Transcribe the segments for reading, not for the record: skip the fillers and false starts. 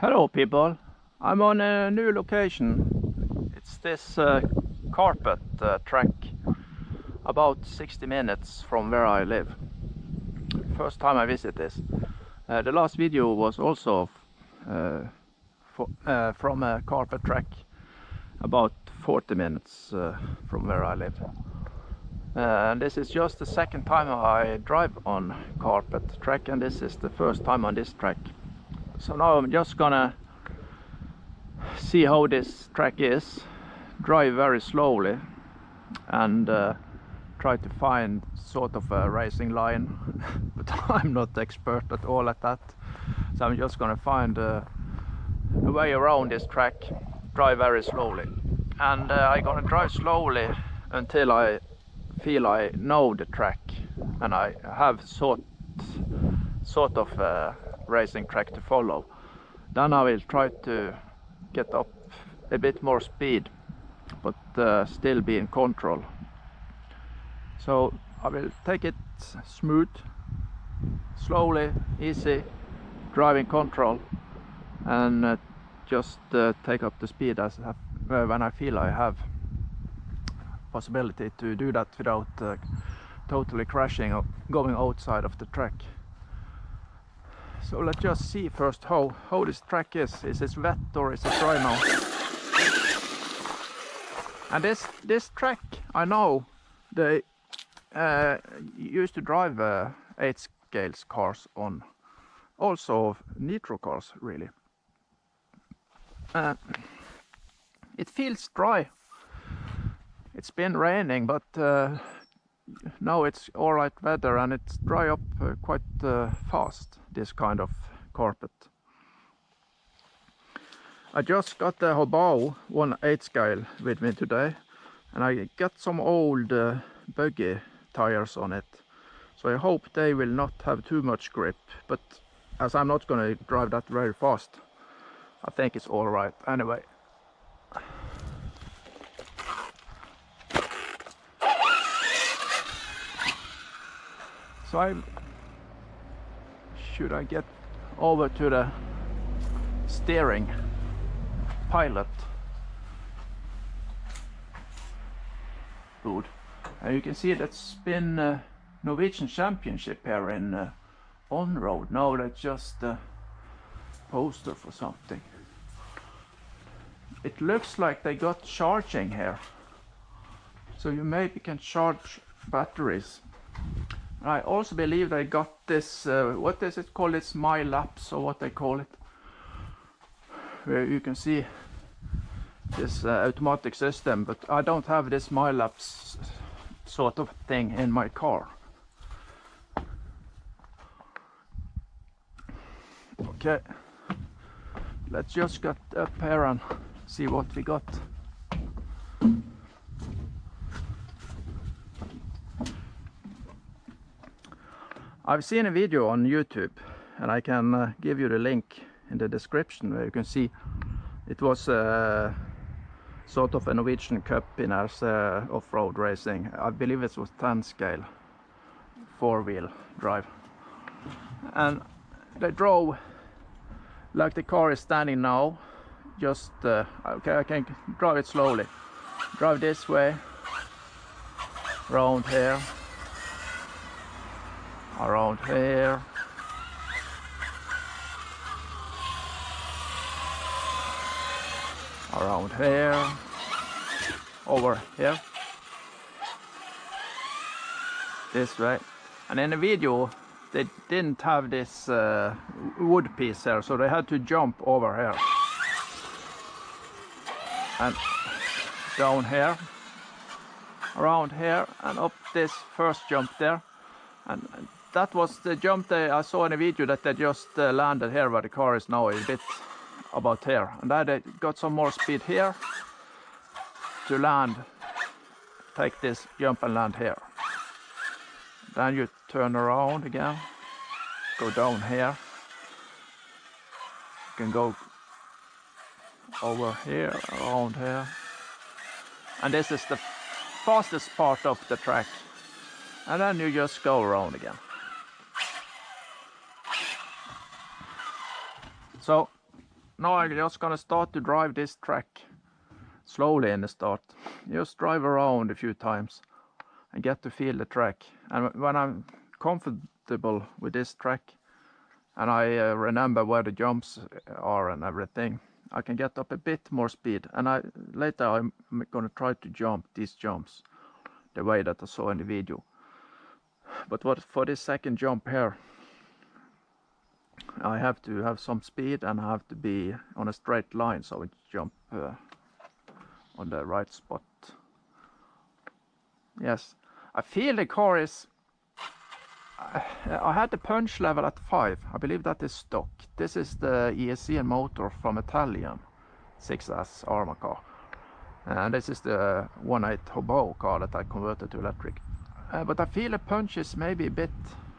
Hello people, I'm on a new location. It's this carpet track about 60 minutes from where I live. First time I visit this. The last video was also from a carpet track about 40 minutes from where I live. And this is just the second time I drive on carpet track, and this is the first time on this track. So now I'm just gonna see how this track is, drive very slowly and try to find sort of a racing line, but I'm not expert at all at that. So I'm just gonna find a way around this track, drive very slowly. And I'm gonna drive slowly until I feel I know the track and I have sort of racing track to follow. Then I will try to get up a bit more speed, but still be in control. So I will take it smooth, slowly, easy, driving control, and just take up the speed as when I feel I have possibility to do that without totally crashing or going outside of the track. So let's just see first how this track is. Is it wet or is it dry now? And this track, I know they used to drive 8 scales cars on, also nitro cars really. It feels dry. It's been raining, but now it's alright weather and it's dry up quite fast, this kind of carpet. I just got the HoBao 1/8 scale with me today, and I got some old buggy tires on it, so I hope they will not have too much grip, but as I'm not going to drive that very fast, I think it's alright anyway. So should I get over to the steering pilot boot, and you can see that's been Norwegian Championship here in on-road. No, that's just a poster for something. It looks like they got charging here, so you maybe can charge batteries. I also believe they got this, what is it called? It's My Laps, or what they call it, where you can see this automatic system, but I don't have this My Laps sort of thing in my car. Okay, let's just get up here and see what we got. I've seen a video on YouTube, and I can give you the link in the description, where you can see it was sort of a Norwegian Cup in off-road racing. I believe it was 10 scale, 4-wheel drive, and they drove like the car is standing now. Just okay, I can drive it slowly. Drive this way, around here, around here, around here, over here, this way. And in the video they didn't have this wood piece here, so they had to jump over here and down here, around here, and up this first jump there. And that was the jump I saw in the video, that they just landed here where the car is now, a bit about here. And then they got some more speed here to land, take this jump and land here. Then you turn around again, go down here. You can go over here, around here. And this is the fastest part of the track. And then you just go around again. So now I'm just gonna start to drive this track slowly in the start. Just drive around a few times and get to feel the track. And when I'm comfortable with this track and I remember where the jumps are and everything, I can get up a bit more speed. And later I'm gonna try to jump these jumps the way that I saw in the video. But for this second jump here, I have to have some speed and I have to be on a straight line so I jump on the right spot. Yes, I feel the car is... I had the punch level at 5. I believe that is stock. This is the ESC motor from Italian 6S Arma car. And this is the 1.8 HoBao car that I converted to electric. But I feel the punch is maybe a bit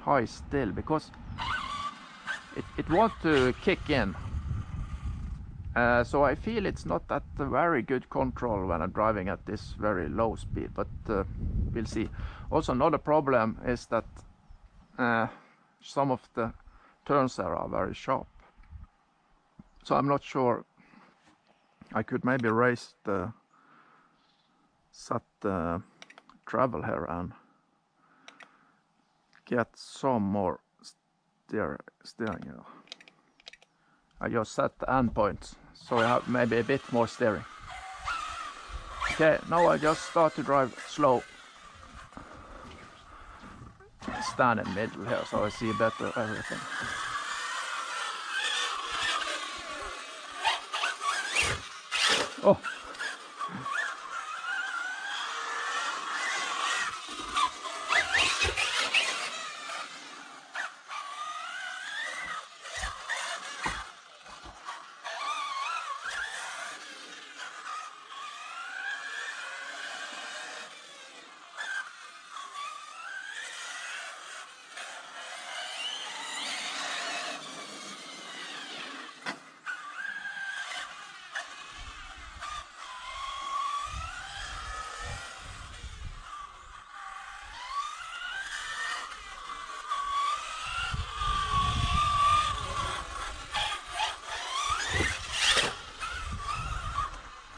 high still, because it wants to kick in. So I feel it's not at a very good control when I'm driving at this very low speed, but we'll see. Also, another problem is that some of the turns there are very sharp. So I'm not sure. I could maybe raise the travel here and get some more steering here. I just set the end points, so I have maybe a bit more steering. Okay, now I just start to drive slow. Stand in the middle here so I see better everything. Oh!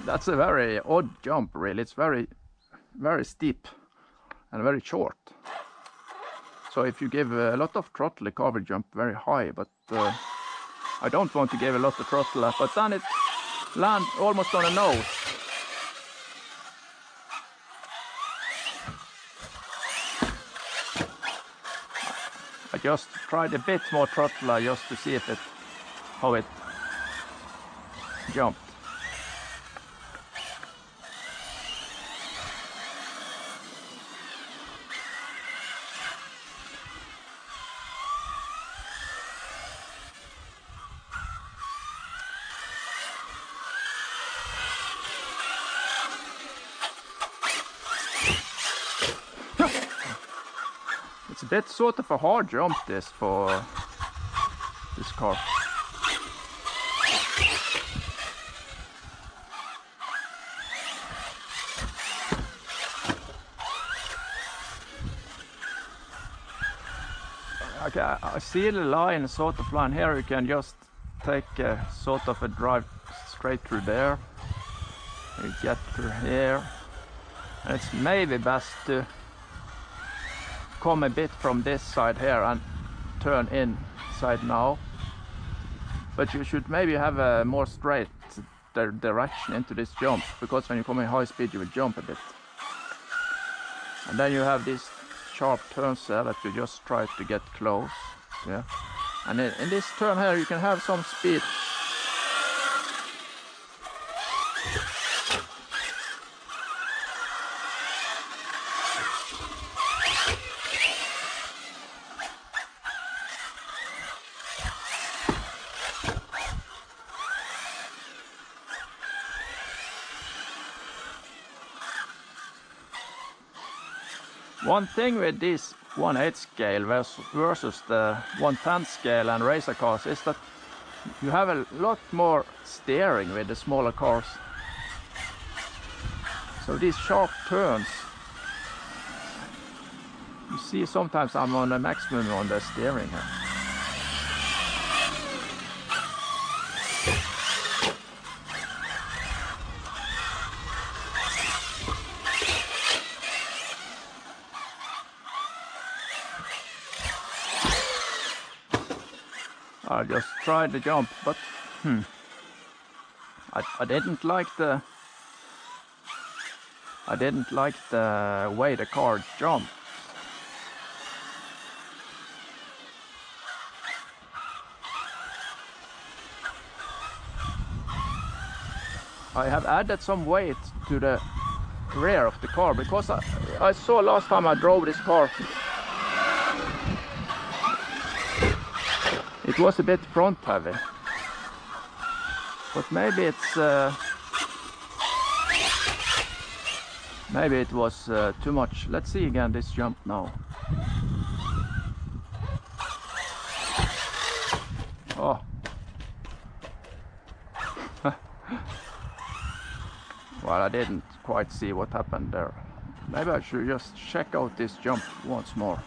That's a very odd jump, really. It's very, very steep and very short. So if you give a lot of throttle, the car will jump very high, but I don't want to give a lot of throttle, but then it lands almost on the nose. I just tried a bit more throttle just to see if how it jumped. It's a bit sort of a hard jump this for this car. Okay, I see the line, sort of line here. You can just take a sort of a drive straight through there. You get through here. And it's maybe best to come a bit from this side here and turn inside now, but you should maybe have a more straight direction into this jump, because when you come in high speed you will jump a bit, and then you have these sharp turns there that you just try to get close. Yeah, and in this turn here you can have some speed. One thing with this 1.8 scale versus the 110 scale and racer cars is that you have a lot more steering with the smaller cars. So these sharp turns, you see sometimes I'm on the maximum on the steering here. I just tried the jump, but I didn't like the way the car jumped. I have added some weight to the rear of the car because I saw last time I drove this car it was a bit front heavy, but maybe it's maybe it was too much. Let's see again this jump now. Oh. Well, I didn't quite see what happened there. Maybe I should just check out this jump once more.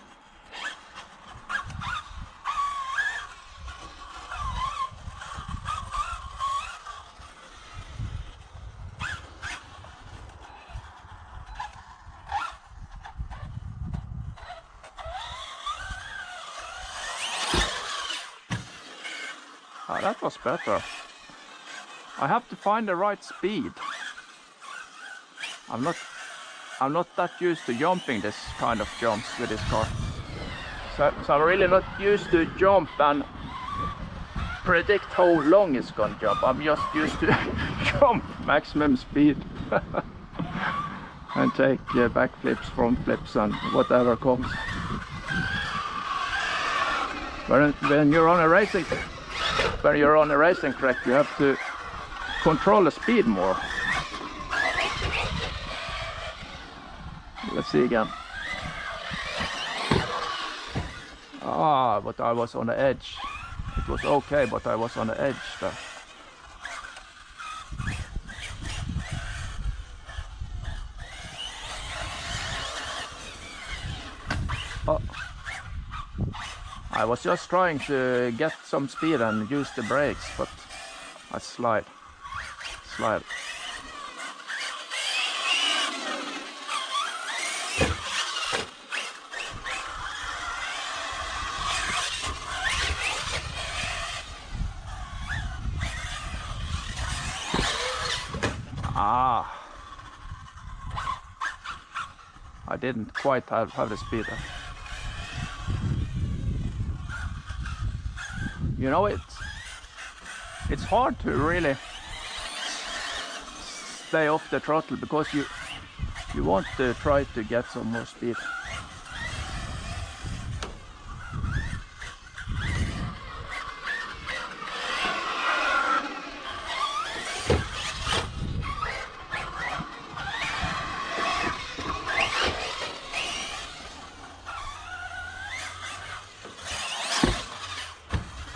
That was better. I have to find the right speed. I'm not that used to jumping this kind of jumps with this car. So I'm really not used to jump and predict how long it's gonna jump. I'm just used to jump maximum speed and take backflips, front flips and whatever comes. When you're on a racing track, you have to control the speed more. Let's see again. But I was on the edge. It was okay, but I was on the edge there. I was just trying to get some speed and use the brakes, but I slide. I didn't quite have the speed. You know, it's hard to really stay off the throttle because you want to try to get some more speed.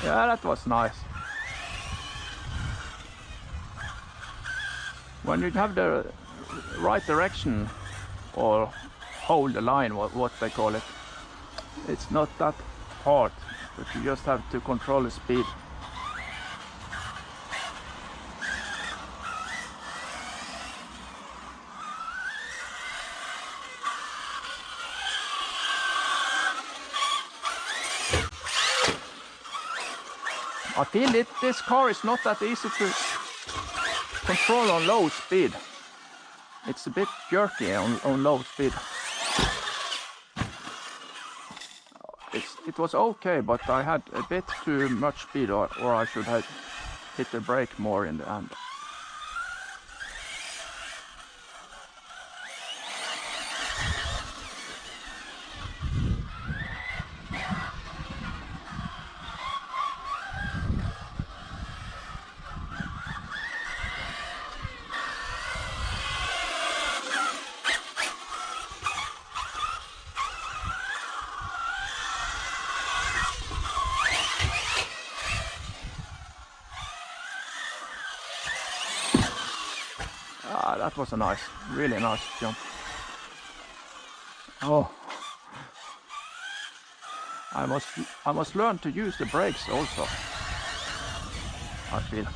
Yeah, that was nice. When you have the right direction or hold the line, what they call it, it's not that hard, but you just have to control the speed. I feel this car is not that easy to control on low speed. It's a bit jerky on low speed. It was okay, but I had a bit too much speed, or I should have hit the brake more in the end. That was a really nice jump. Oh, I must learn to use the brakes also, I feel.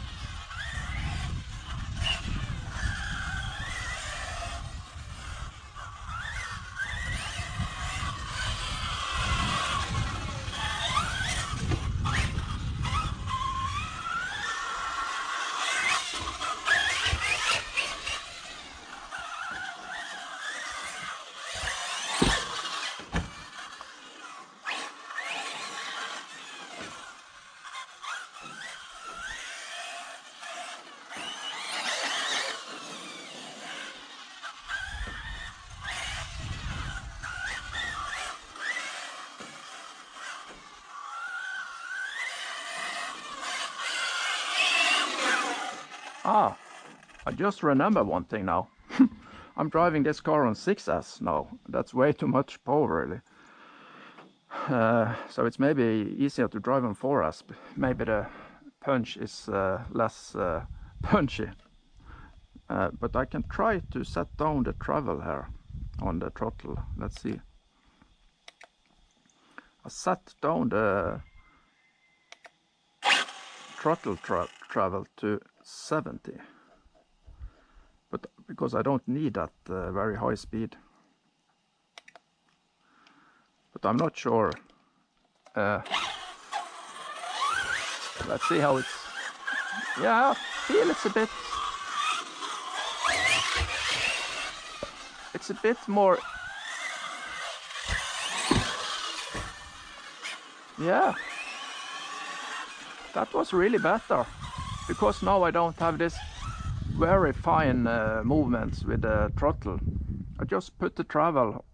Ah, I just remember one thing now. I'm driving this car on 6S now. That's way too much power, really. So it's maybe easier to drive on 4S. Maybe the punch is less punchy. But I can try to set down the travel here on the throttle. Let's see. I set down the throttle travel to 70. But because I don't need that very high speed. But I'm not sure. Let's see how it's. Yeah, I feel it's a bit. It's a bit more. Yeah, that was really better, because now I don't have this very fine movements with the throttle. I just put the travel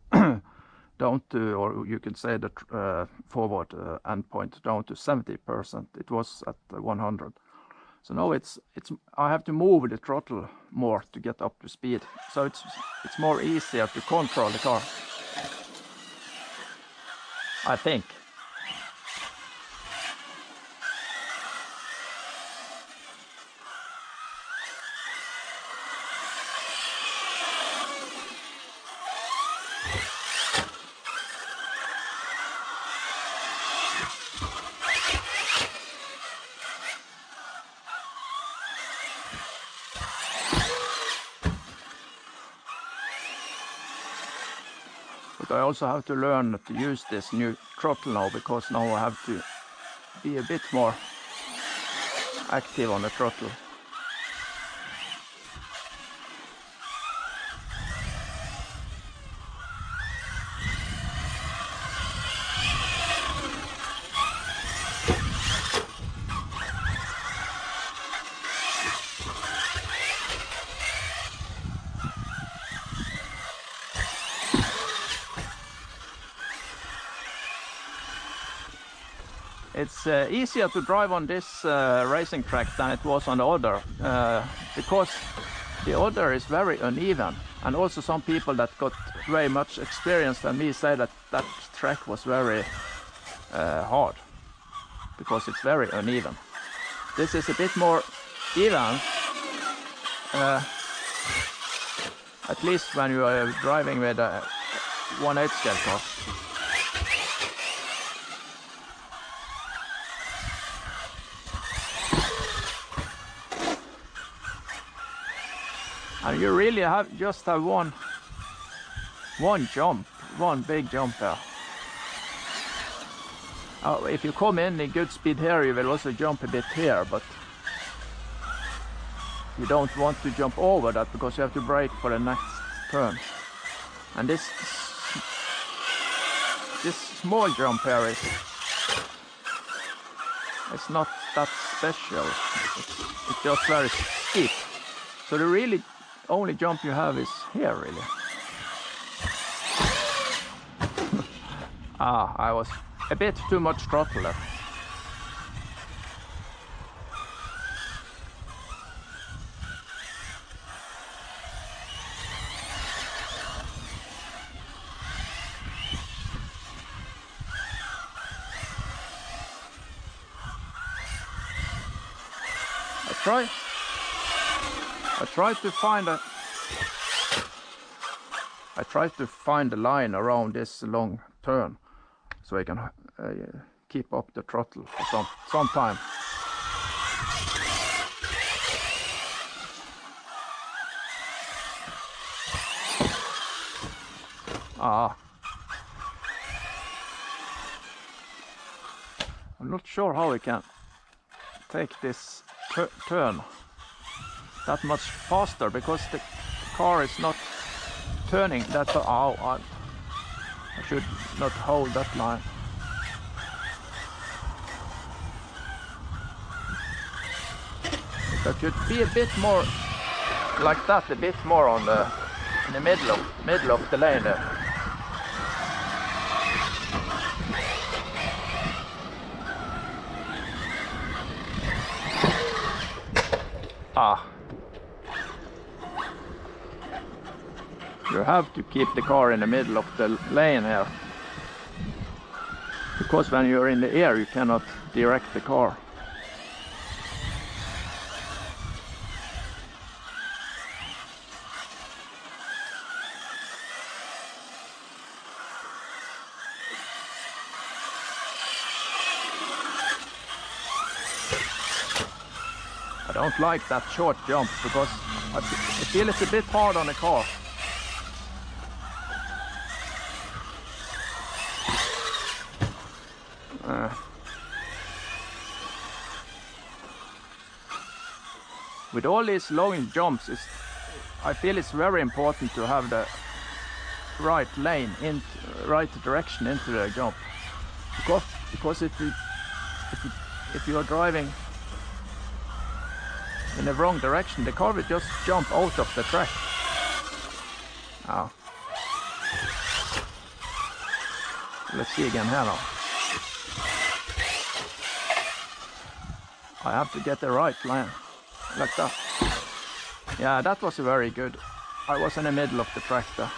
down to, or you can say the forward endpoint down to 70%. It was at 100. So now it's I have to move the throttle more to get up to speed. So it's more easier to control the car, I think. But I also have to learn to use this new throttle now, because now I have to be a bit more active on the throttle. It's easier to drive on this racing track than it was on the other, because the other is very uneven, and also some people that got very much experience than me say that that track was very hard, because it's very uneven. This is a bit more even, at least when you are driving with a 1/8 scale car. And you really just have one jump, one big jump there. If you come in good speed here, you will also jump a bit here, but you don't want to jump over that, because you have to brake for the next turn. And this small jump here it's not that special. It's just very steep. So the really only jump you have is here, really. I was a bit too much throttle there. I try to find a line around this long turn, so I can keep up the throttle for some time. I'm not sure how we can take this turn that much faster, because the car is not turning that. I should not hold that line. That should be a bit more like that, a bit more on in the middle of the lane there. You have to keep the car in the middle of the lane here, because when you're in the air you cannot direct the car. I don't like that short jump because I feel it's a bit hard on the car. With all these long jumps, I feel it's very important to have the right lane, right direction into the jump. Because if you are driving in the wrong direction, the car will just jump out of the track. Now, let's see again here now. I have to get the right line, like that. Yeah, that was very good. I was in the middle of the track there.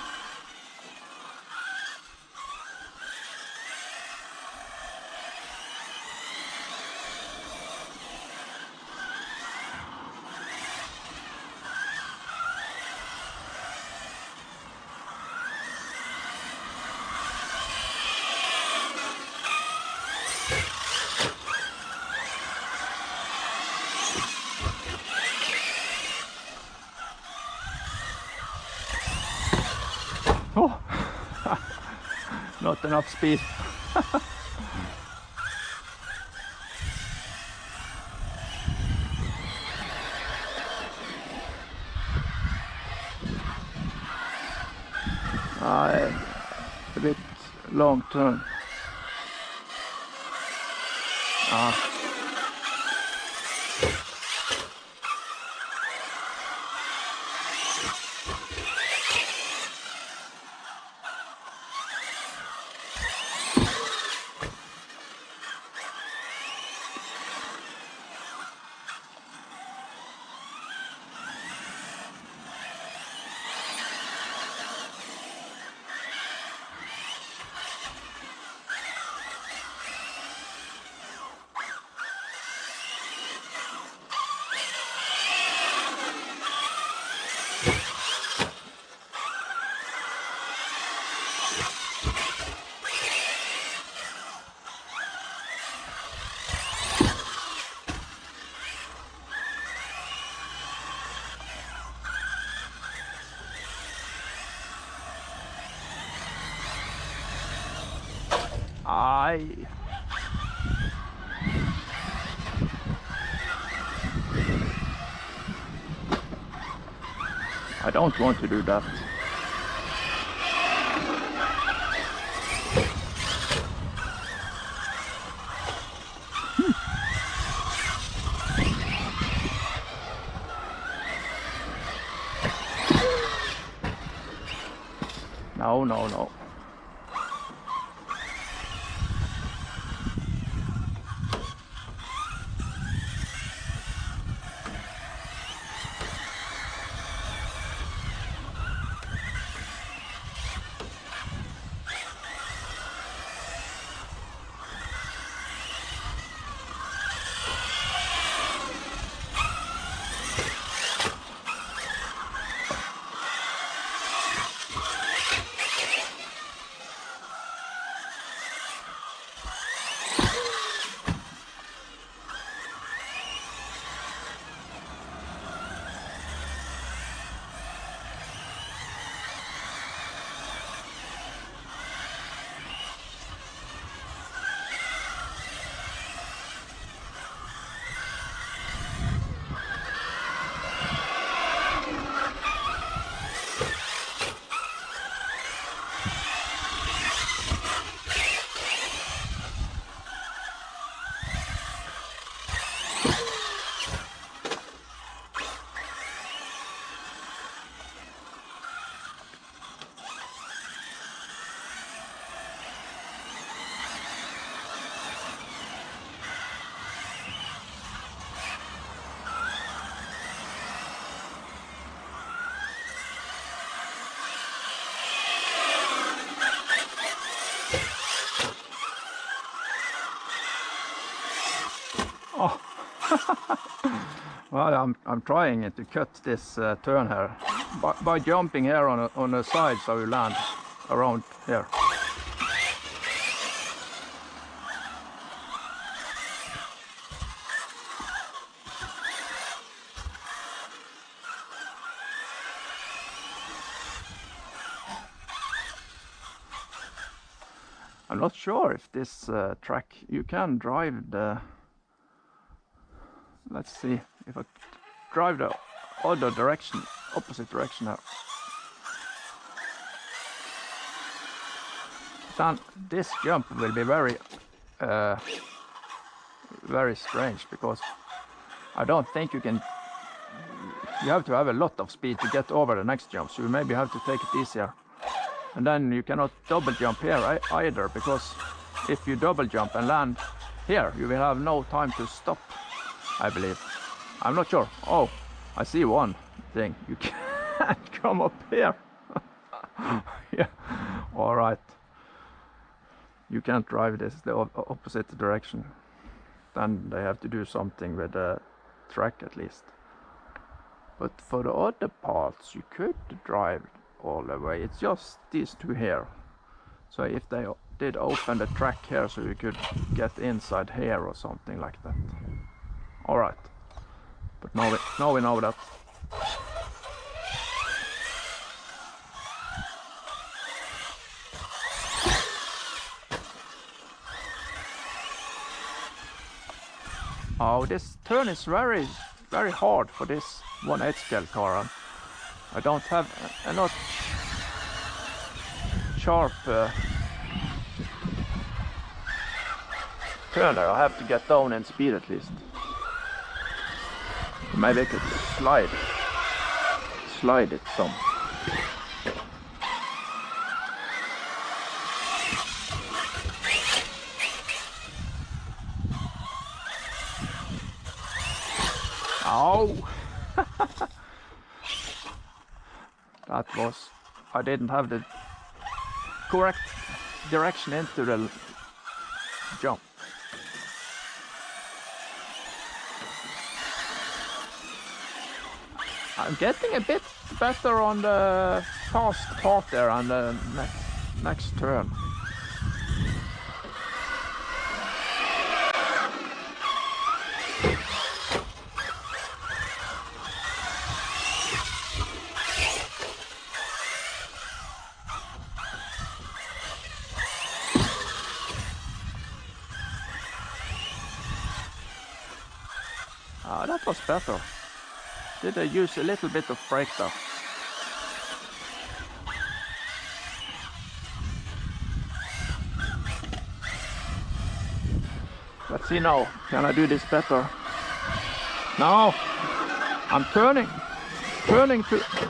Oh, not enough speed. A bit long turn. I don't want to do that. No, no, no. Oh. Well, I'm trying to cut this turn here by jumping here on the side, so you land around here. I'm not sure if this track you can drive the. Let's see if I drive the other direction, opposite direction now. Then this jump will be very strange, because I don't think you can. You have to have a lot of speed to get over the next jump, so you maybe have to take it easier. And then you cannot double jump here either, because if you double jump and land here, you will have no time to stop, I believe. I'm not sure. Oh, I see one thing. You can't come up here. Yeah, all right. You can't drive this the opposite direction. Then they have to do something with the track at least. But for the other parts, you could drive all the way. It's just these two here. So if they did open the track here, so you could get inside here or something like that. All right. But now we know that. Oh, this turn is very hard for this 1/8 scale car. I don't have enough sharp turn there. I have to get down in speed at least. Maybe I could slide it some. Oh! That was, I didn't have the correct direction into the jump. I'm getting a bit better on the fast part there on the next turn. That was better. Did I use a little bit of brake there? Let's see now. Can I do this better? No, I'm turning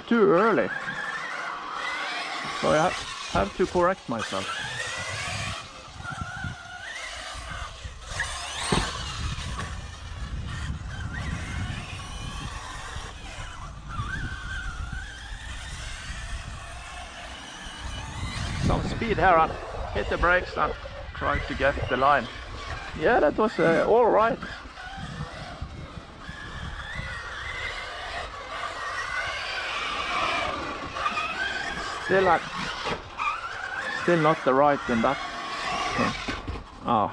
too early. So I have to correct myself. Some speed here and hit the brakes and try to get the line. Yeah, that was all right. Still not the right in that. Oh.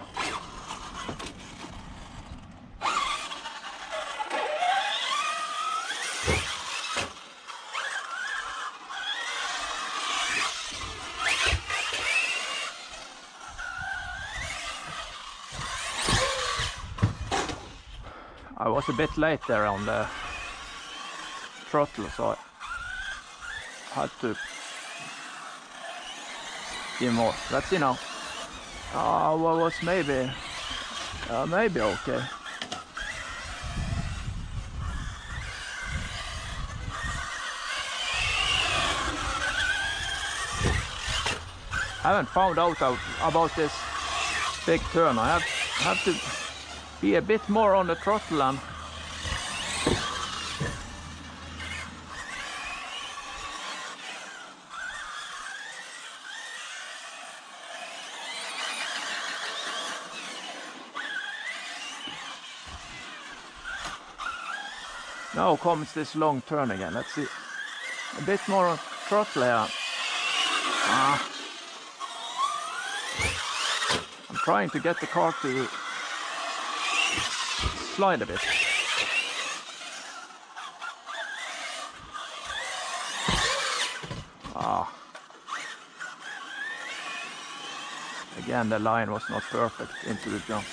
I was a bit late there on the throttle, so I had to give more. Let's see now. What was maybe okay. I haven't found out about this big turn. I have to be a bit more on the throttle and Now comes this long turn again. Let's see. A bit more throttle here. I'm trying to get the car to slide a bit. Again, the line was not perfect into the jump.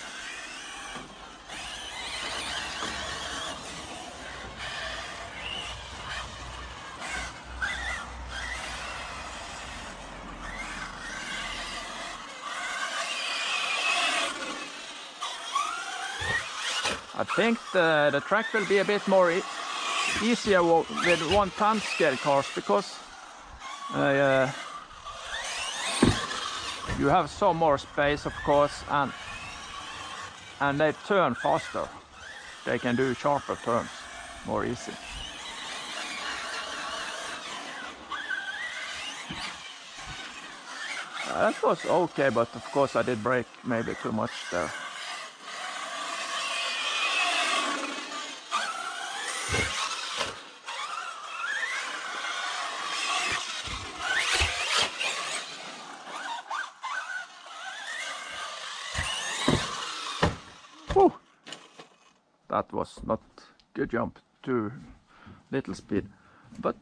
I think the track will be a bit more easier with 1/10 scale cars, because you have some more space, of course, and they turn faster. They can do sharper turns more easy. That was okay, but of course I did brake maybe too much there. Whew. That was not good jump, too little speed. But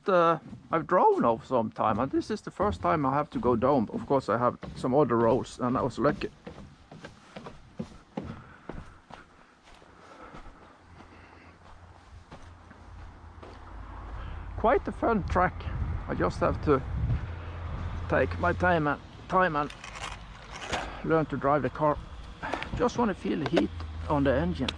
I've drove now some time, and this is the first time I have to go down. Of course I have some other rolls, and I was lucky. Quite a fun track. I just have to take my time and learn to drive the car. Just want to feel the heat on the engine.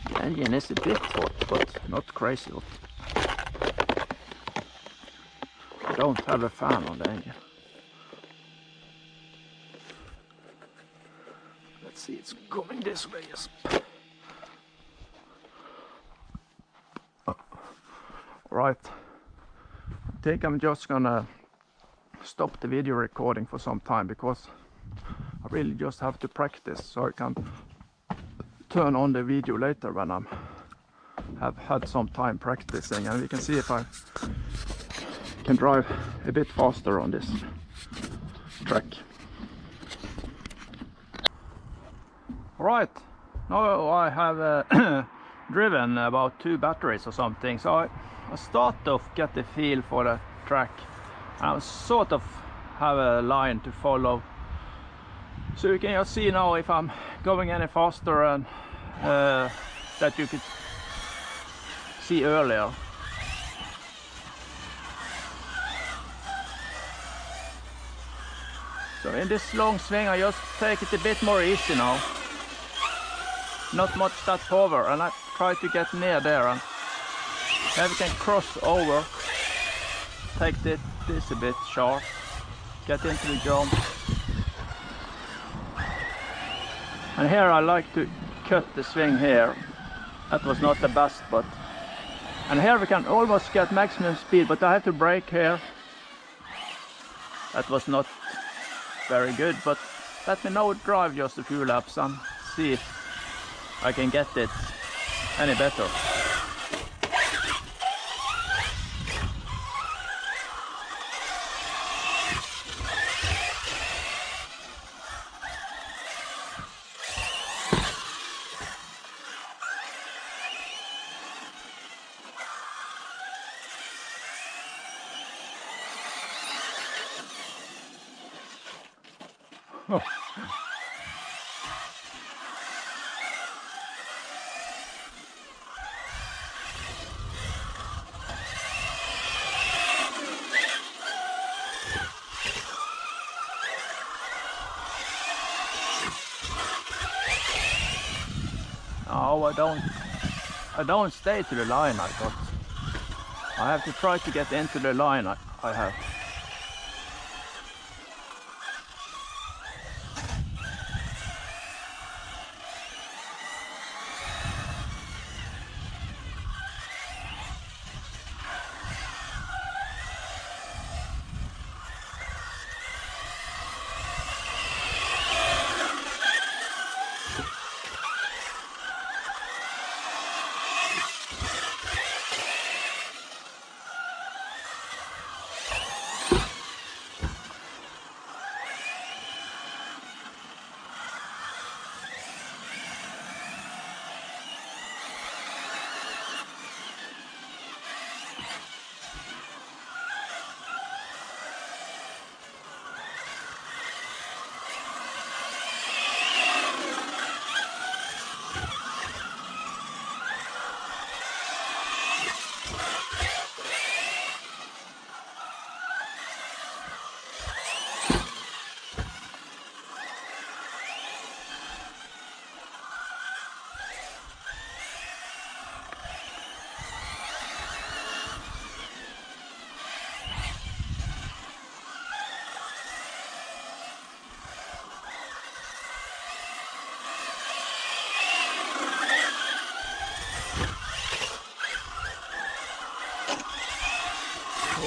The engine is a bit hot, but not crazy hot. I don't have a fan on the engine. Let's see, it's coming this way. Yes. Right, I think I'm just gonna stop the video recording for some time, because I really just have to practice, so I can turn on the video later when I have had some time practicing, and we can see if I can drive a bit faster on this track. Right, now I have driven about 2 batteries or something, so I start to get the feel for the track. I sort of have a line to follow, so you can just see now if I'm going any faster, and that you could see earlier. So in this long swing I just take it a bit more easy now. Not much that power, and I try to get near there, and then we can cross over, take this a bit sharp, get into the jump. And here I like to cut the swing here. That was not the best, but... And here we can almost get maximum speed, but I have to brake here. That was not very good, but let me now drive just a few laps and see if I can get it any better. Oh. No, I don't stay to the line I got. I have to try to get into the line I have.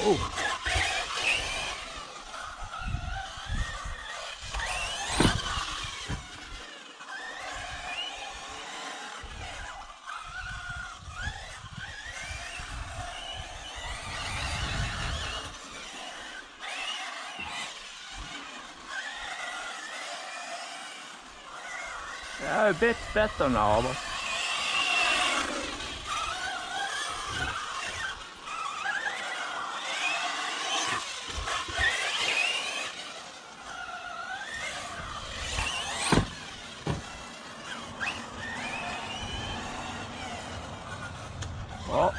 Ooh. Yeah, a bit better now, but oh.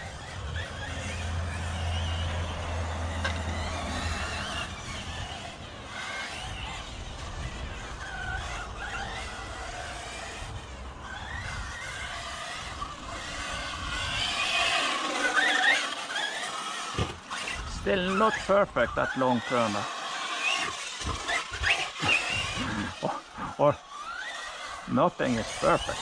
Still not perfect, that long turner. or nothing is perfect.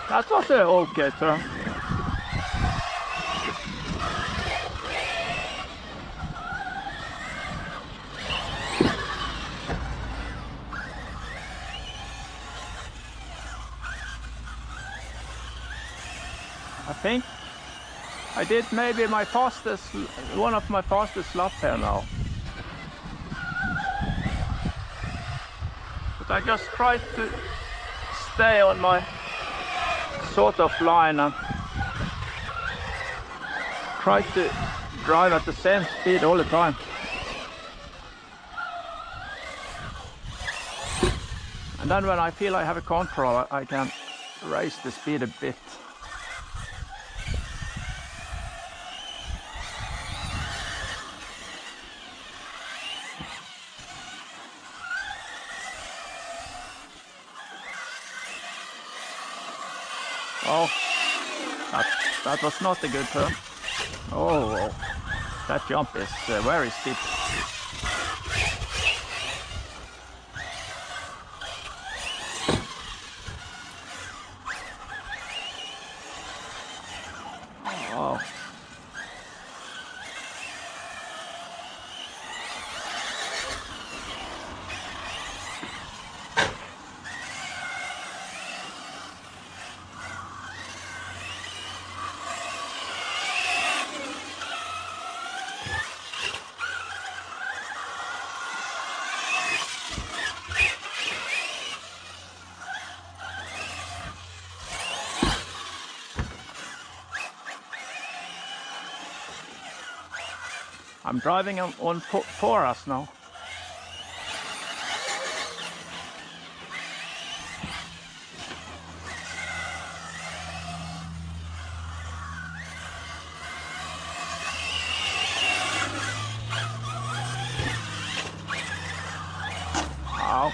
That was an okay turn. I think I did maybe my fastest, one of my fastest laps here now. But I just tried to stay on my sort of line and try to drive at the same speed all the time. And then when I feel I have a control, I can raise the speed a bit. Oh, that was not a good turn. Oh, that jump is very steep. Oh. I'm driving on 4S now. Wow.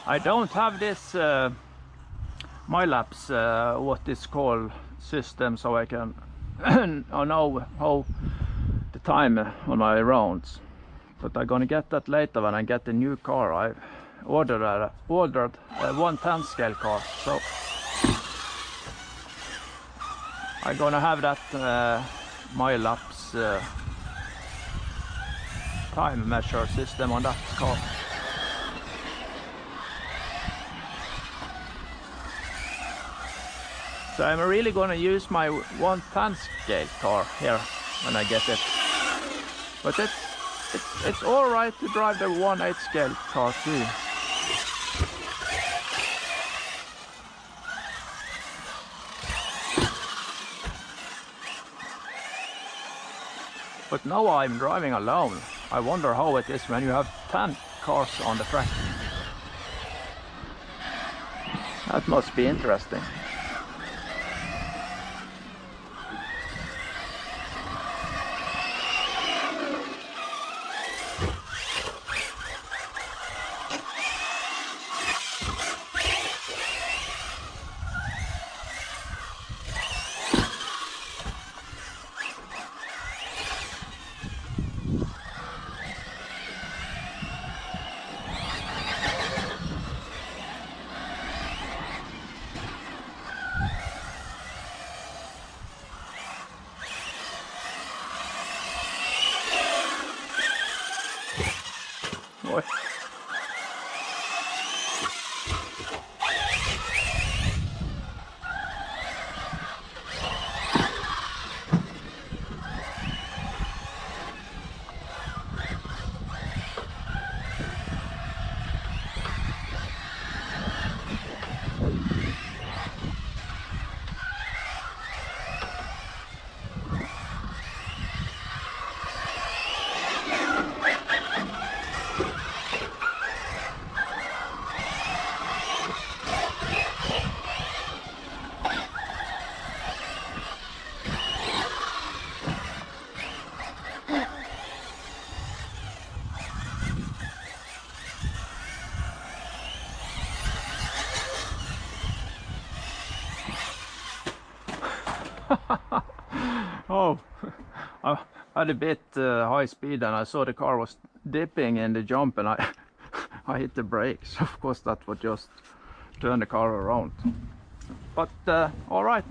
I don't have this MyLapse what is called system, so I can know how the time on my rounds. but I'm gonna get that later when I get the new car. I ordered a 110 scale car, so I'm gonna have that mile lapse time measure system on that car. So I'm really gonna use my 110 scale car here when I get it. But it's all right to drive the 1/8 scale car too. But now I'm driving alone. I wonder how it is when you have 10 cars on the track. That must be interesting. Boy. Oh, I had a bit high speed and I saw the car was dipping in the jump and I hit the brakes. Of course that would just turn the car around. But all right,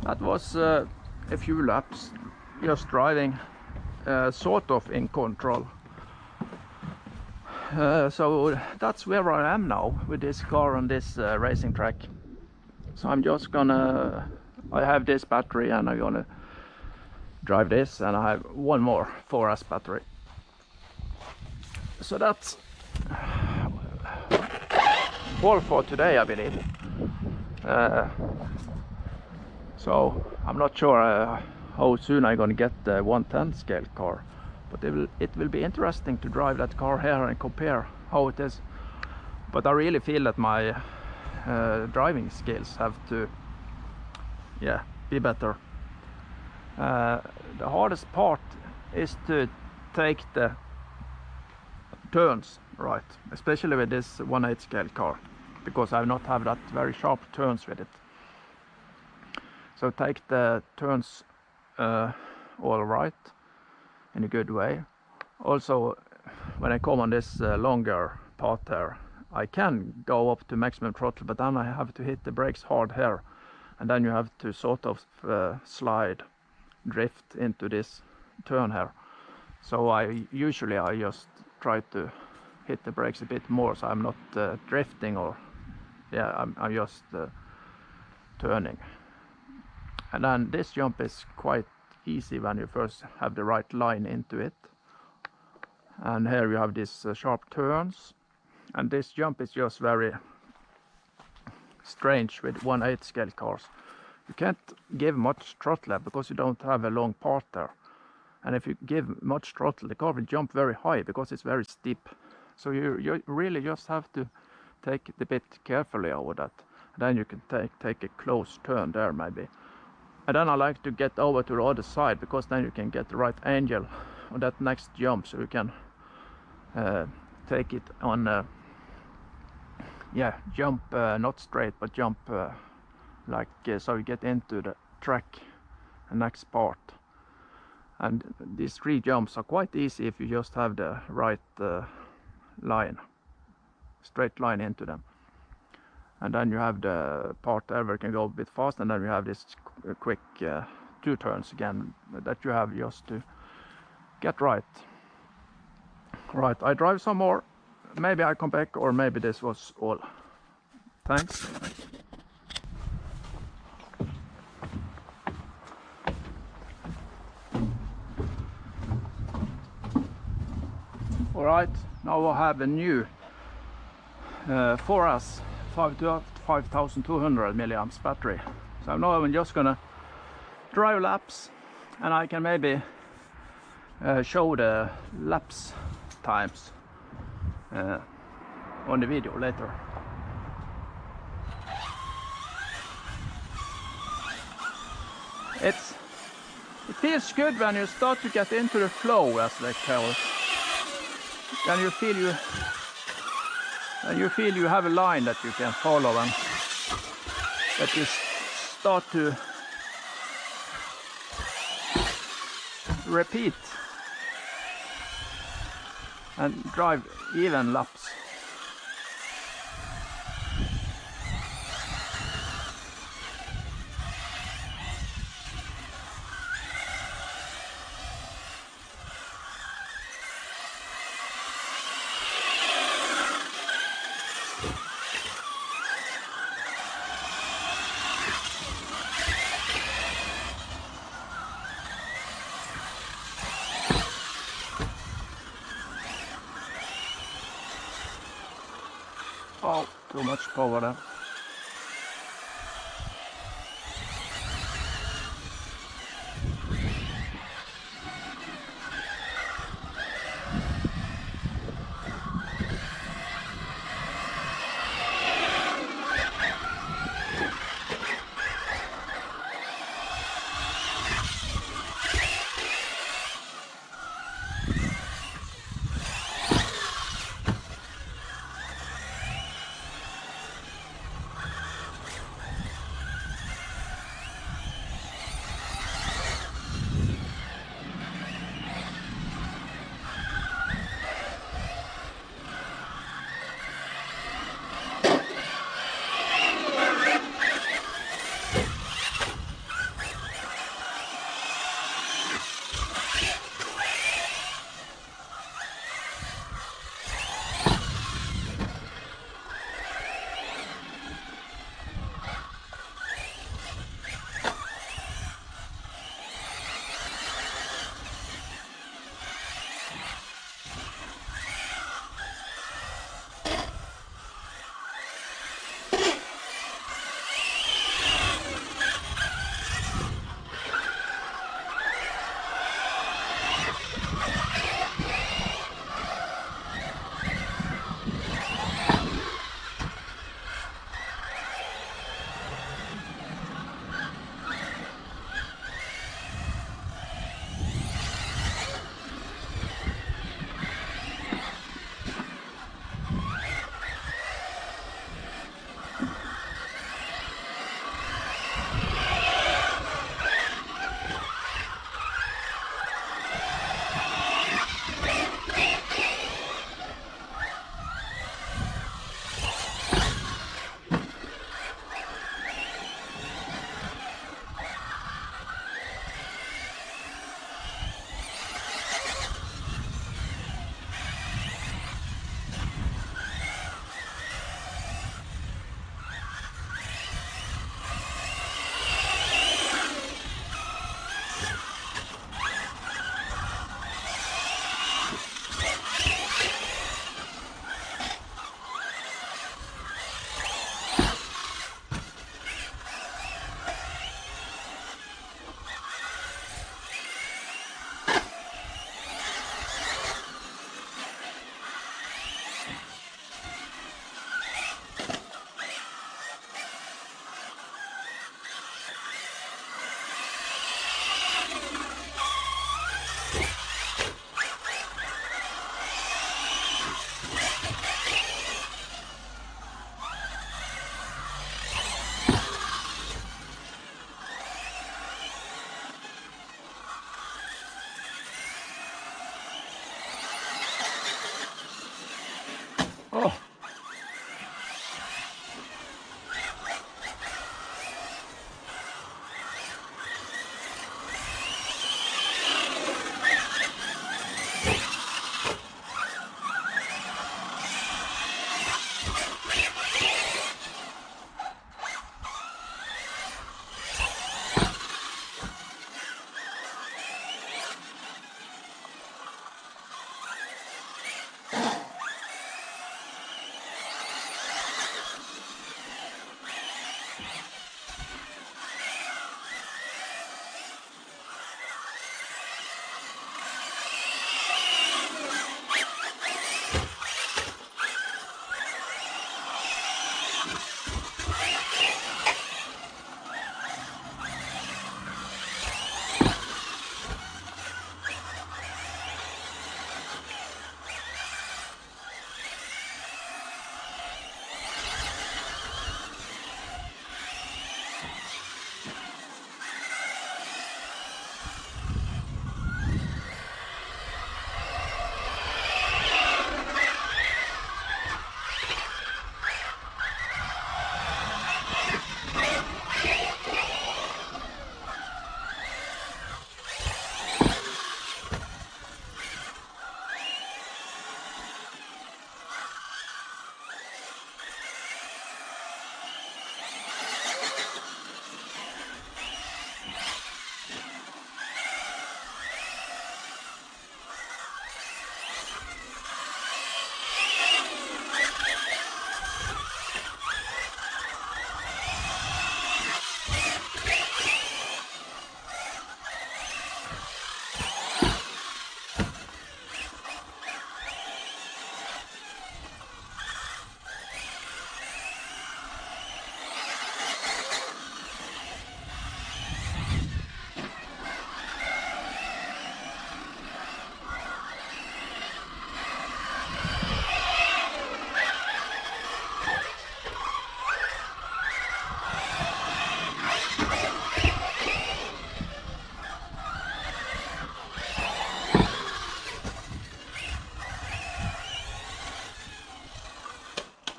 that was a few laps just driving sort of in control. So that's where I am now with this car on this racing track. So I'm just gonna, I have this battery and I'm gonna drive this, and I have one more 4S battery. So that's all for today, I believe. So I'm not sure how soon I'm gonna get the 110 scale car, but it will be interesting to drive that car here and compare how it is. But I really feel that my driving skills have to be better. The hardest part is to take the turns right, especially with this 1/8 scale car, because I not have that very sharp turns with it. So take the turns all right in a good way. Also, when I come on this longer path here, I can go up to maximum throttle, but then I have to hit the brakes hard here, and then you have to sort of drift into this turn here. So I just try to hit the brakes a bit more, so I'm not drifting, or I'm just turning. And then this jump is quite easy when you first have the right line into it. And here you have these sharp turns, and this jump is just very strange with 1/8 scale cars. You can't give much throttle because you don't have a long part there. And if you give much throttle, the car will jump very high because it's very steep. So you really just have to take it a bit carefully over that. And then you can take a close turn there maybe. And then I like to get over to the other side, because then you can get the right angle on that next jump, so you can take it on jump not straight, but jump so you get into the track, the next part. And these 3 jumps are quite easy if you just have the right line, straight line into them. And then you have the part there where you can go a bit fast, and then you have this quick 2 turns again that you have just to get right. Right, I drive some more, maybe I come back, or maybe this was all. Thanks. Alright, now I have a new 4S 5200 milliamps battery. So now I'm just gonna drive laps, and I can maybe show the laps times on the video later. It feels good when you start to get into the flow, as they call it. Then you feel you have a line that you can follow, and that you start to repeat and drive even laps. Oh, too much power there.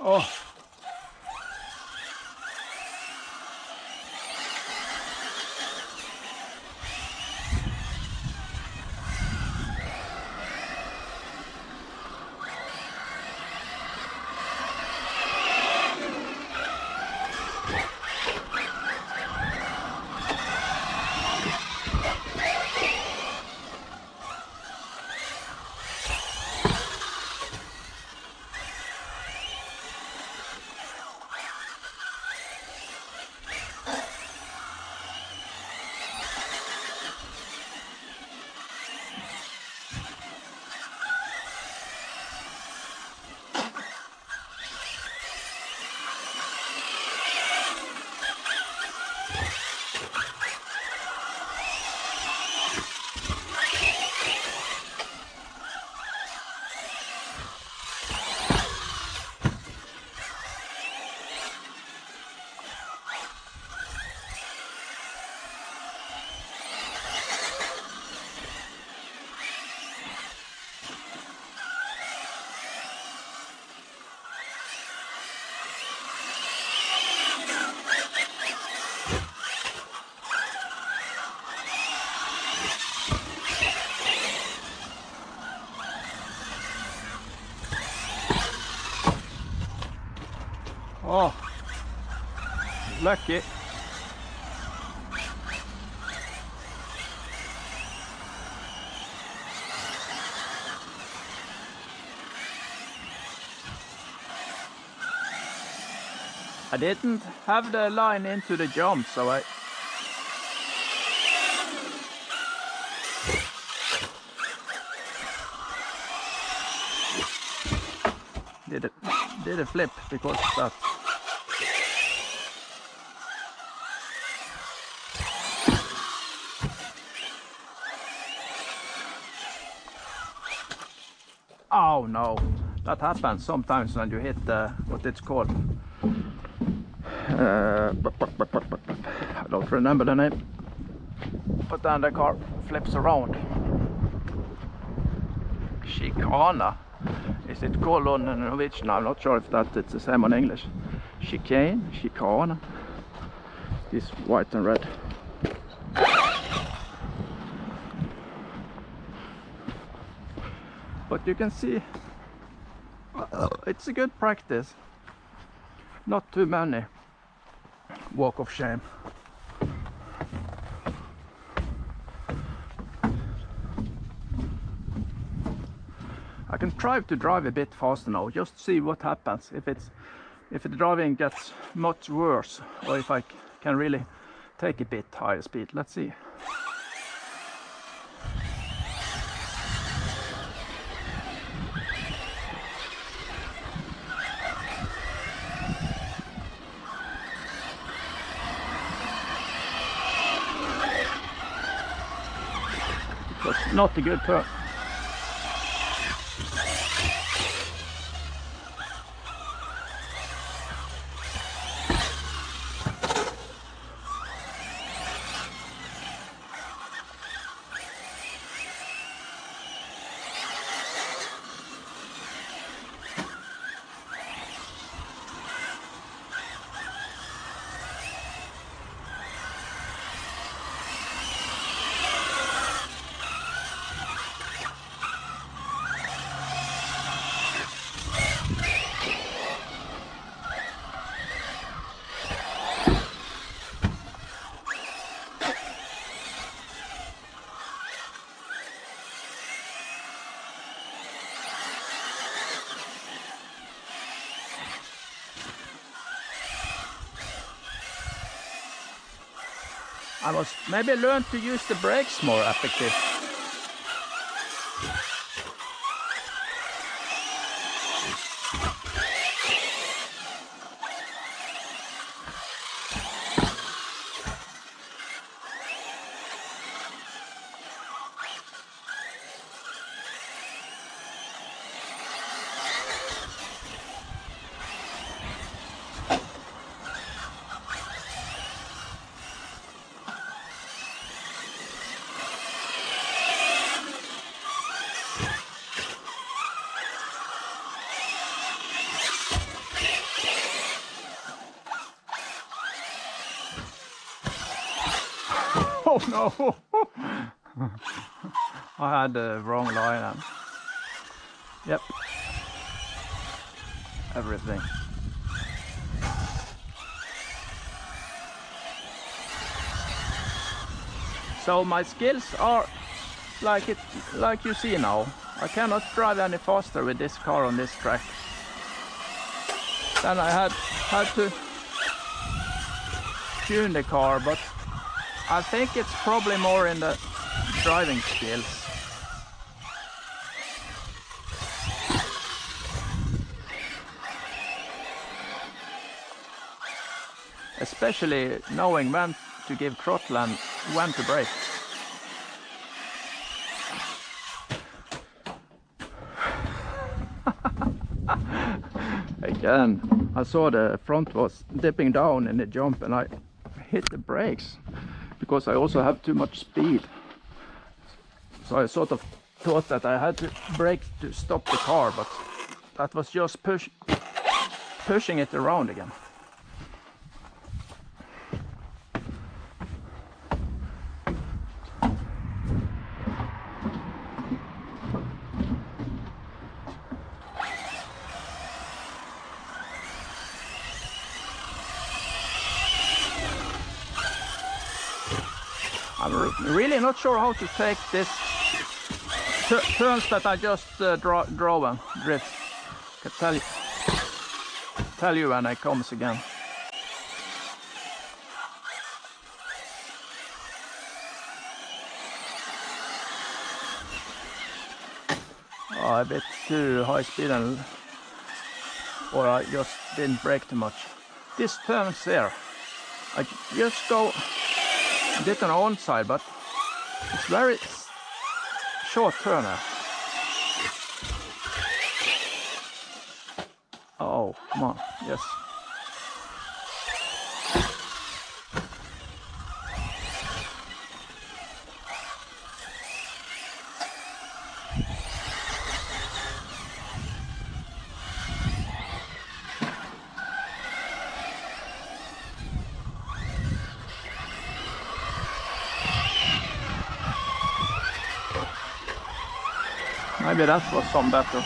Oh. Oh, lucky. I didn't have the line into the jump, so I did a flip because of that. Oh no, that happens sometimes when you hit what it's called. I don't remember the name. But then the car flips around. Chicane. Is it called on Norwegian? I'm not sure if it's the same on English. Chicane, chicane. This white and red. But you can see it's a good practice. Not too many walk of shame. I can try to drive a bit faster now, just to see what happens, if the driving gets much worse, or if I can really take a bit higher speed. Let's see. It was not a good turn. I must maybe learn to use the brakes more effective. Oh no! I had the wrong line and yep, everything. So my skills are like you see now. I cannot drive any faster with this car on this track. Then I had to tune the car, but I think it's probably more in the driving skills. Especially knowing when to give throttle and when to brake. Again, I saw the front was dipping down in the jump and I hit the brakes because I also have too much speed. So I sort of thought that I had to brake to stop the car, but that was just pushing it around again. I'm really not sure how to take this turns that I just drove and drift. I can tell you when it comes again. Oh, a bit too high speed, or I just didn't brake too much. This turns there, I just go a bit on the on side, but it's very short turner. Oh, come on, yes. Maybe that was some better.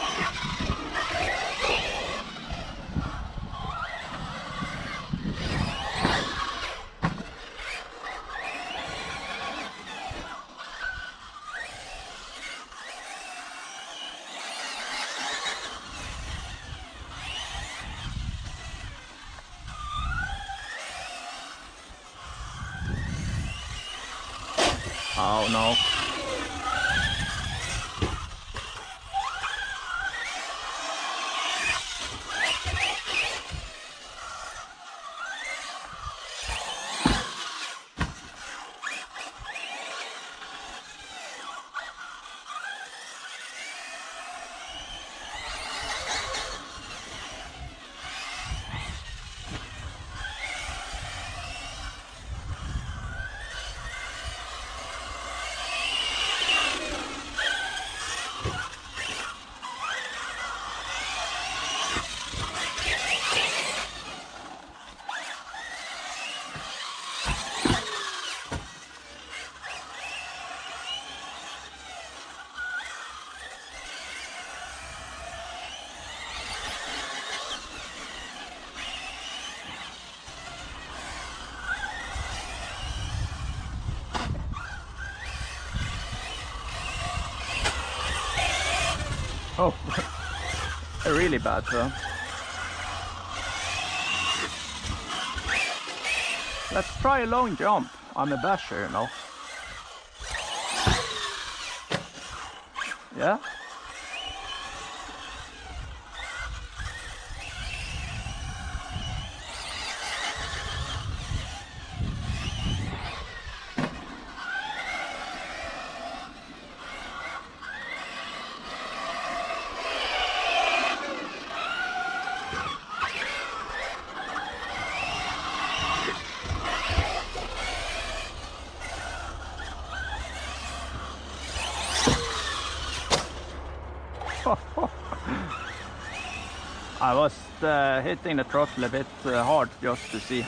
Oh no. Oh, a really bad turn. Let's try a long jump. I'm a basher, you know. Yeah? I was hitting the throttle a bit hard just to see,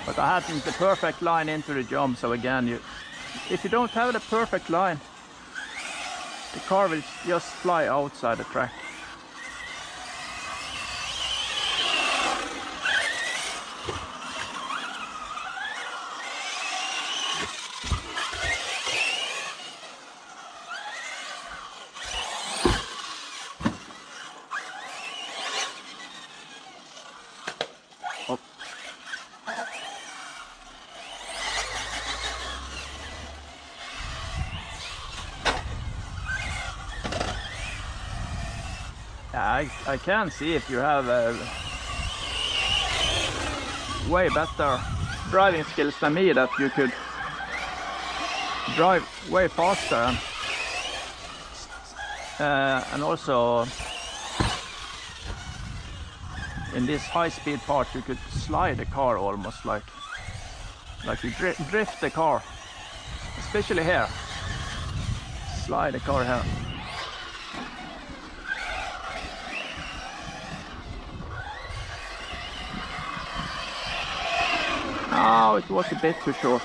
but I hadn't the perfect line into the jump. So again, if you don't have the perfect line, the car will just fly outside the track. Oh. Yeah, I can see if you have way better driving skills than me, that you could drive way faster and also in this high-speed part you could slide the car almost like you drift the car, especially here. Slide the car here. Oh, it was a bit too short.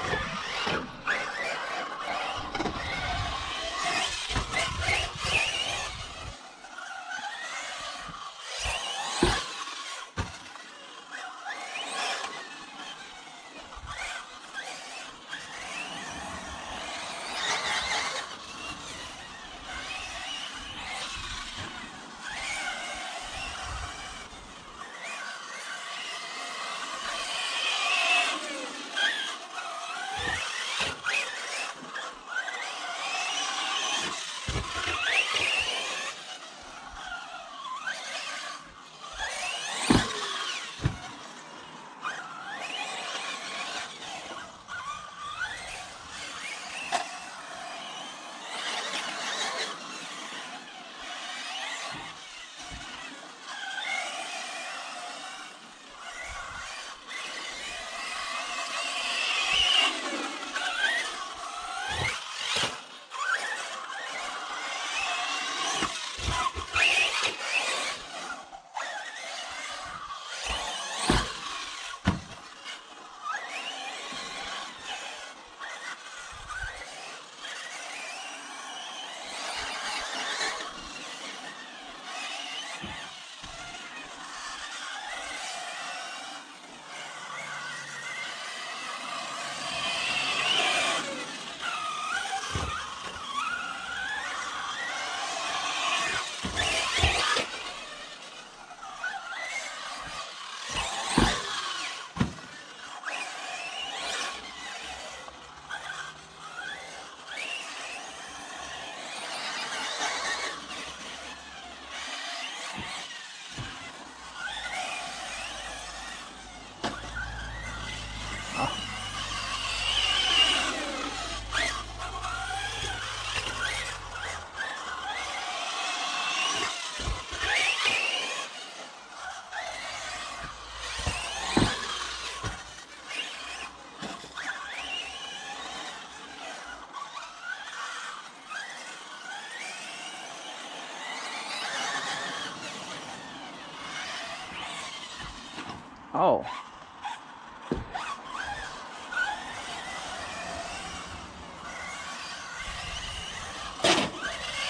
Oh.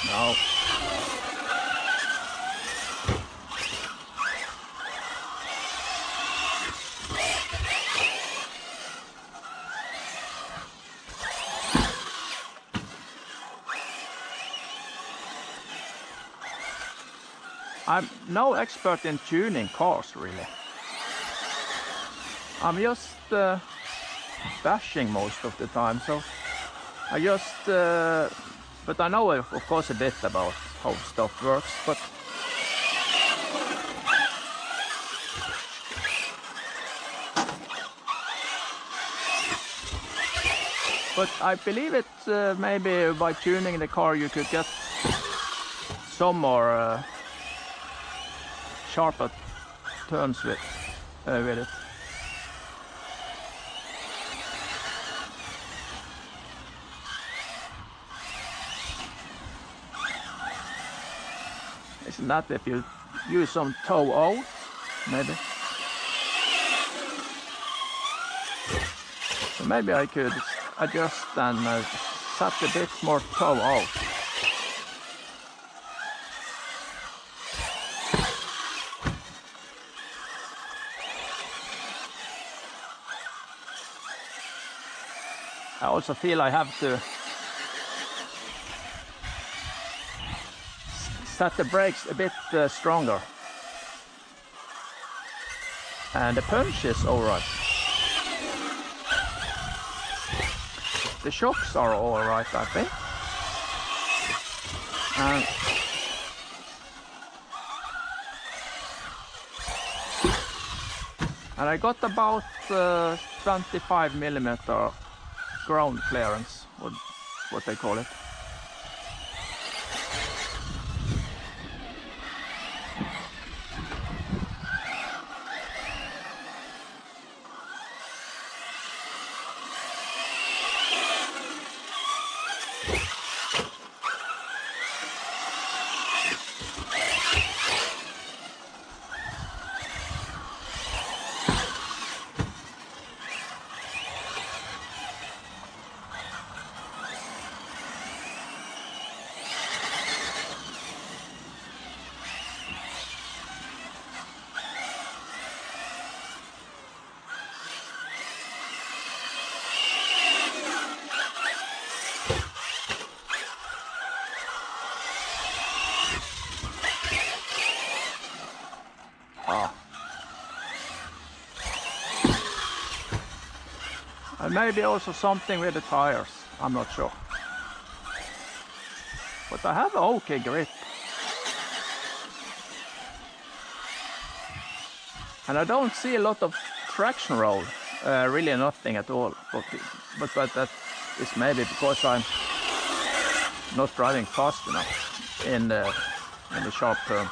No. I'm no expert in tuning cars, really. I'm just bashing most of the time, so I just but I know of course a bit about how stuff works, but I believe it maybe by tuning the car you could get some more sharper turns with it. Isn't that if you use some toe out, maybe? So maybe I could adjust and set a bit more toe out. I also feel I have to set the brakes a bit stronger. And the punch is alright. The shocks are alright, I think. And I got about 25mm ground clearance, what they call it. And maybe also something with the tires, I'm not sure. But I have an okay grip. And I don't see a lot of traction roll, really nothing at all. But that is maybe because I'm not driving fast enough in the sharp turns.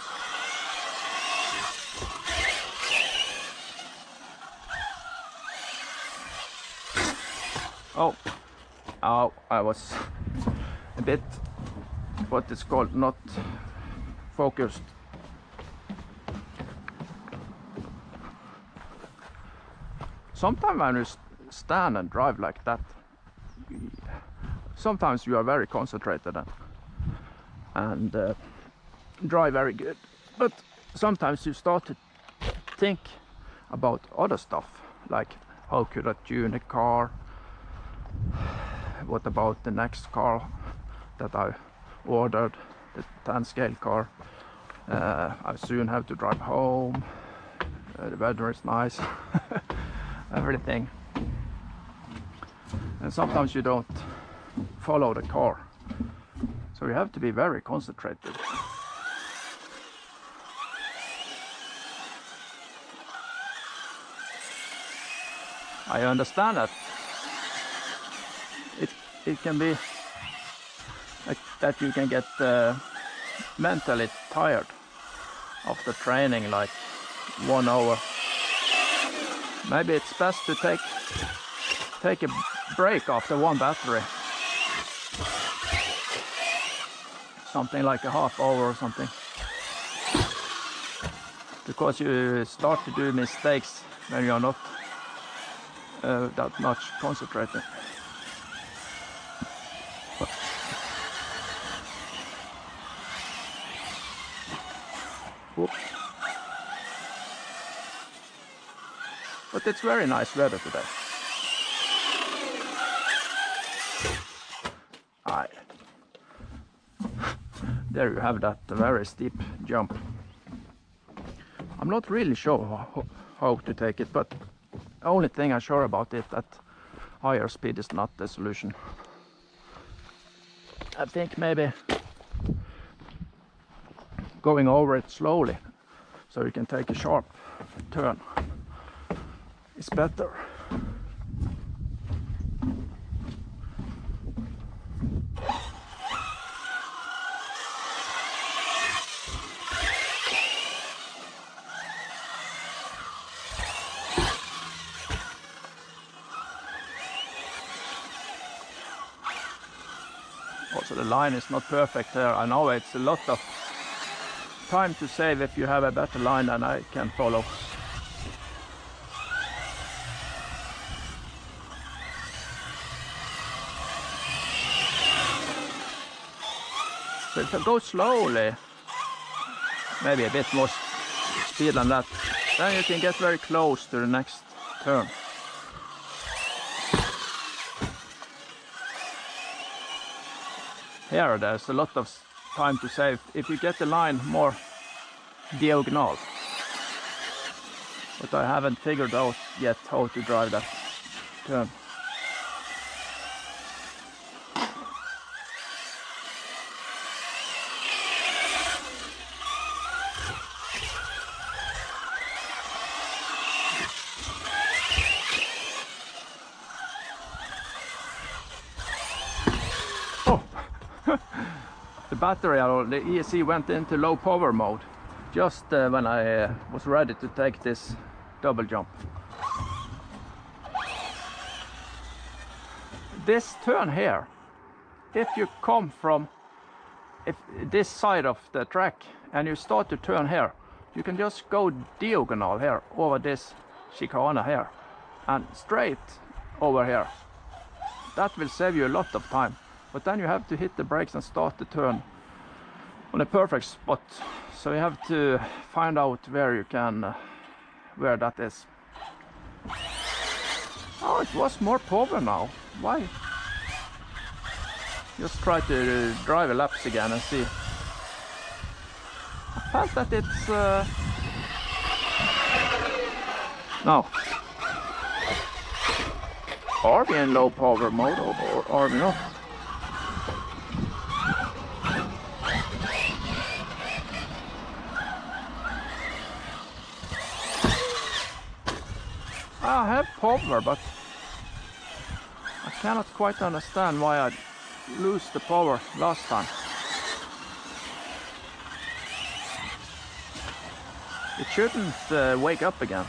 Oh, I was a bit, what is called, not focused. Sometimes when you stand and drive like that, sometimes you are very concentrated and drive very good. But sometimes you start to think about other stuff, like how could I tune a car? What about the next car that I ordered, the 10 scale car? I soon have to drive home. The weather is nice. Everything. And sometimes you don't follow the car, so you have to be very concentrated. I understand that it can be like that you can get mentally tired after training like 1 hour. Maybe it's best to take a break after one battery, something like a half hour or something, because you start to do mistakes when you are not that much concentrating. Whoops. But it's very nice weather today. There you have that very steep jump. I'm not really sure how to take it, but the only thing I'm sure about it that higher speed is not the solution. I think maybe going over it slowly so you can take a sharp turn is better. Also the line is not perfect there. I know it's a lot of time to save if you have a better line than I can follow. So if I go slowly, maybe a bit more speed than that, then you can get very close to the next turn. Here there's a lot of time to save if you get the line more diagonal. But I haven't figured out yet how to drive that turn. The battery or the ESC went into low power mode just when I was ready to take this double jump. This turn here, if you come from this side of the track and you start to turn here, you can just go diagonal here over this chicane here and straight over here. That will save you a lot of time. But then you have to hit the brakes and start the turn on a perfect spot. So you have to find out where you can, where that is. Oh, it was more power now. Why? Just try to drive a laps again and see. I felt that it's now. Are we in low power mode or are we not? I have power, but I cannot quite understand why I lose the power last time. It shouldn't wake up again.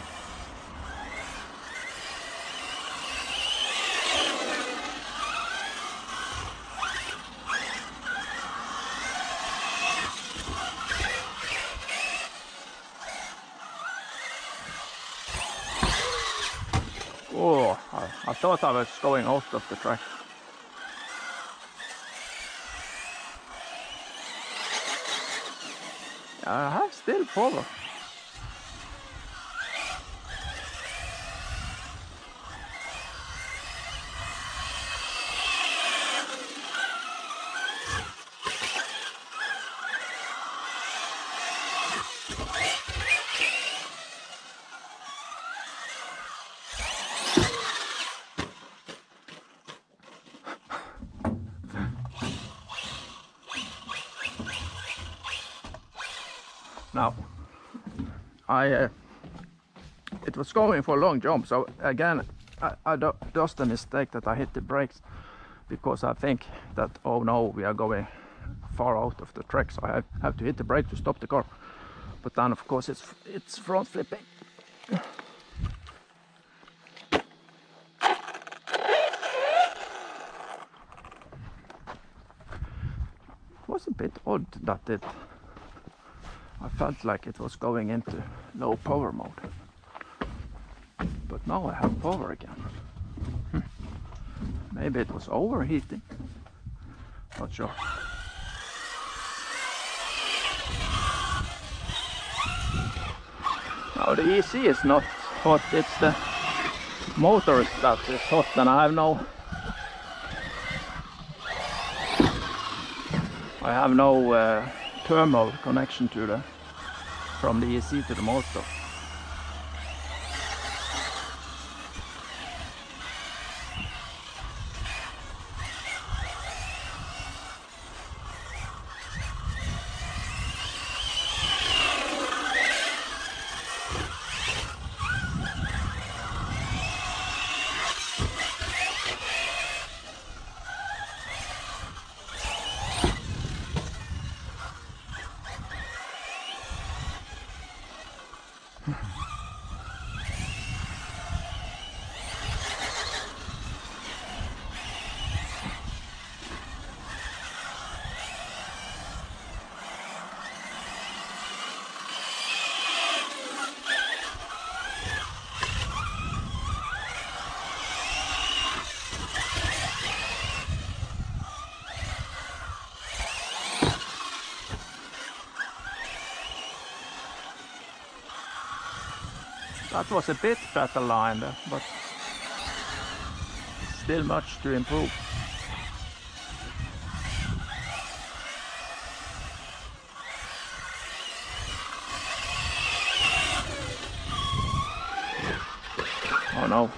Oh, I thought I was going out of the track. I have still power. Now, it was going for a long jump, so again I does the mistake that I hit the brakes because I think that, oh no, we are going far out of the track, so I have to hit the brake to stop the car. But then of course it's front flipping. It was a bit odd that I felt like it was going into low power mode. but now I have power again. Maybe it was overheating, not sure. Now the EC is not hot, it's the motor that is hot, and I have no thermal connection to from the EC to the motor. That was a bit better line there, but still much to improve. Oh no.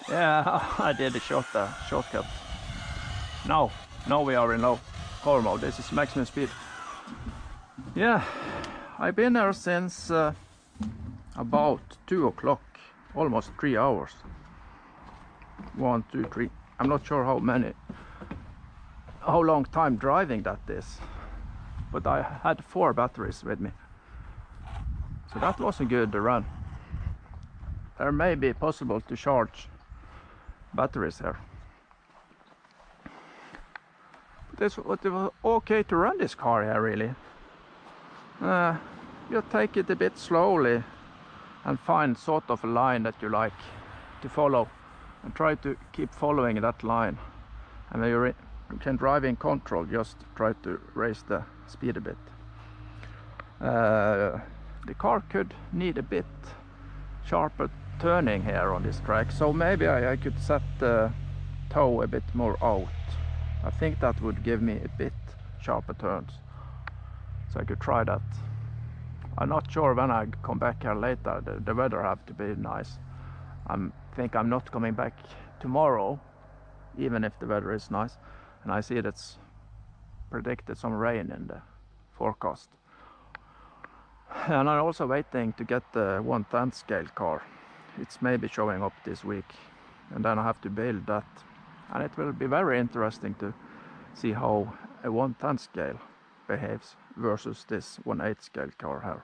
Yeah, I did a shortcut. Now we are in low power mode. This is maximum speed. Yeah, I've been there since about 2 o'clock, almost 3 hours. 1, 2, 3. I'm not sure how long time driving that is, but I had 4 batteries with me, so that was a good run. There may be possible to charge batteries here. It was okay to run this car here, really. You take it a bit slowly and find sort of a line that you like to follow, and try to keep following that line. And when you can drive in control, just try to raise the speed a bit. The car could need a bit sharper turning here on this track, so maybe I could set the toe a bit more out. I think that would give me a bit sharper turns, so I could try that. I'm not sure when I come back here later. The weather have to be nice. I think I'm not coming back tomorrow, even if the weather is nice, and I see that's predicted some rain in the forecast. And I'm also waiting to get the 1/10 scale car. It's maybe showing up this week, and then I have to build that, and it will be very interesting to see how a 1/10 scale behaves versus this 1/8 scale car here.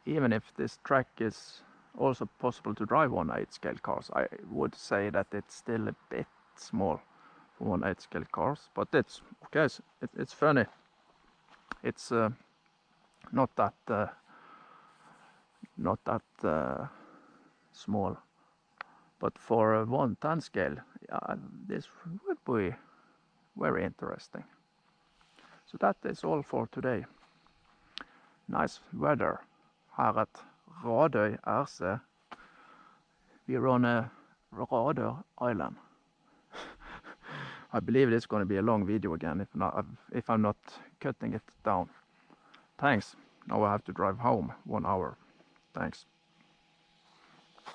Even if this track is also possible to drive 1/8 scale cars, I would say that it's still a bit small for 1/8 scale cars, but it's okay. It's funny. It's not that small, but for a 1/10 scale, yeah, this would be very interesting. So that is all for today. Nice weather here at Radøy RC. We're on a Radøy island. I believe it's going to be a long video again if I'm not cutting it down. Thanks. Now I have to drive home 1 hour. Thanks.